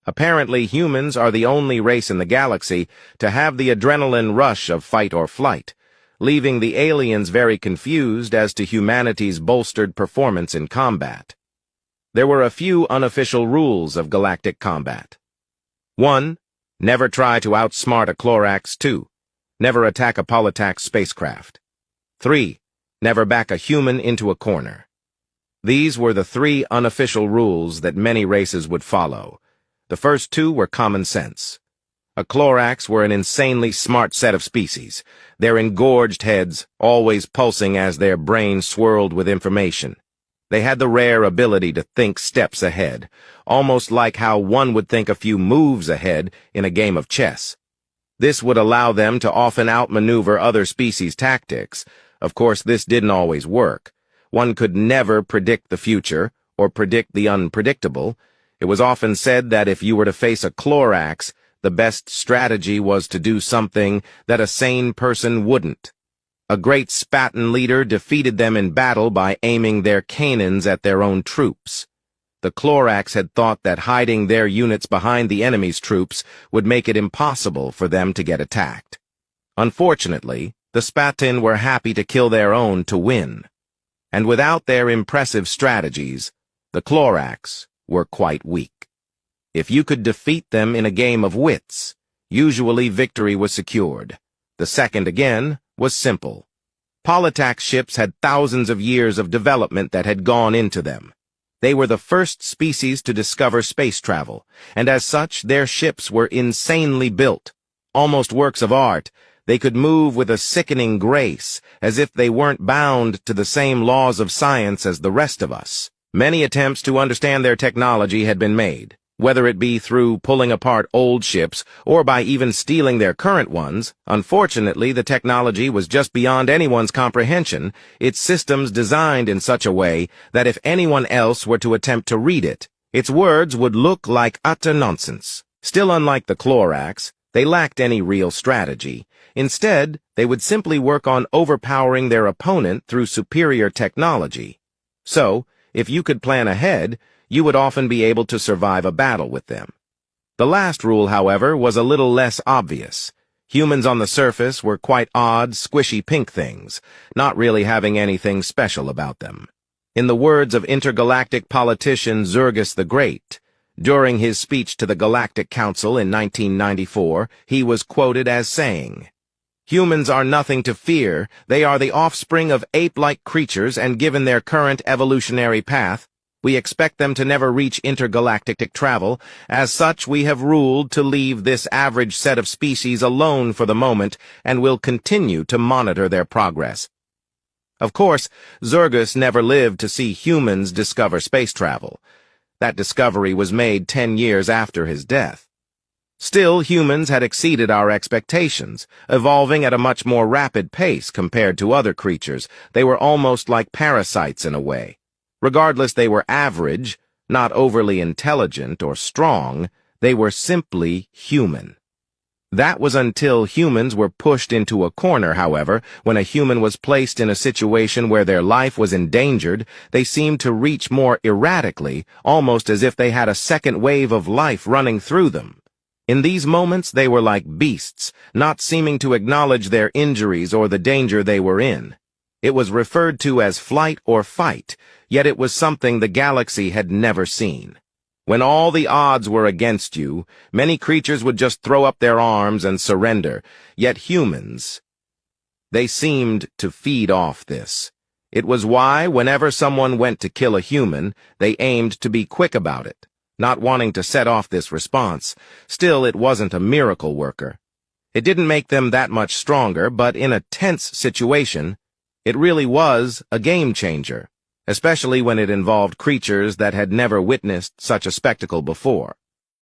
Apparently, humans are the only race in the galaxy to have the adrenaline rush of fight or flight, leaving the aliens very confused as to humanity's bolstered performance in combat. There were a few unofficial rules of galactic combat. 1. Never try to outsmart a Clorax. 2. Never attack a Politax spacecraft. 3. Never back a human into a corner. These were the 3 unofficial rules that many races would follow. The first 2 were common sense. A Clorax were an insanely smart set of species, their engorged heads always pulsing as their brains swirled with information. They had the rare ability to think steps ahead, almost like how one would think a few moves ahead in a game of chess. This would allow them to often outmaneuver other species' tactics. Of course, this didn't always work. One could never predict the future or predict the unpredictable. It was often said that if you were to face a Clorax, the best strategy was to do something that a sane person wouldn't. A great Spartan leader defeated them in battle by aiming their cannons at their own troops. The Clorax had thought that hiding their units behind the enemy's troops would make it impossible for them to get attacked. Unfortunately, the Spartan were happy to kill their own to win. And without their impressive strategies, the Clorax were quite weak. If you could defeat them in a game of wits, usually victory was secured. The second, again, was simple. Politax ships had thousands of years of development that had gone into them. They were the first species to discover space travel, and as such, their ships were insanely built. Almost works of art, they could move with a sickening grace, as if they weren't bound to the same laws of science as the rest of us. Many attempts to understand their technology had been made, whether it be through pulling apart old ships or by even stealing their current ones. Unfortunately, the technology was just beyond anyone's comprehension, its systems designed in such a way that if anyone else were to attempt to read it, its words would look like utter nonsense. Still, unlike the Clorax, they lacked any real strategy. Instead, they would simply work on overpowering their opponent through superior technology. So, if you could plan ahead, you would often be able to survive a battle with them. The last rule, however, was a little less obvious. Humans on the surface were quite odd, squishy pink things, not really having anything special about them. In the words of intergalactic politician Zergus the Great, during his speech to the Galactic Council in 1994, he was quoted as saying, "Humans are nothing to fear. They are the offspring of ape-like creatures, and given their current evolutionary path, we expect them to never reach intergalactic travel. As such, we have ruled to leave this average set of species alone for the moment and will continue to monitor their progress." Of course, Zergus never lived to see humans discover space travel. That discovery was made 10 years after his death. Still, humans had exceeded our expectations, evolving at a much more rapid pace compared to other creatures. They were almost like parasites in a way. Regardless, they were average, not overly intelligent or strong. They were simply human. That was until humans were pushed into a corner, however. When a human was placed in a situation where their life was endangered, they seemed to reach more erratically, almost as if they had a second wave of life running through them. In these moments, they were like beasts, not seeming to acknowledge their injuries or the danger they were in. It was referred to as flight or fight, yet it was something the galaxy had never seen. When all the odds were against you, many creatures would just throw up their arms and surrender. Yet humans, they seemed to feed off this. It was why, whenever someone went to kill a human, they aimed to be quick about it, not wanting to set off this response. Still, it wasn't a miracle worker. It didn't make them that much stronger, but in a tense situation, it really was a game changer, especially when it involved creatures that had never witnessed such a spectacle before.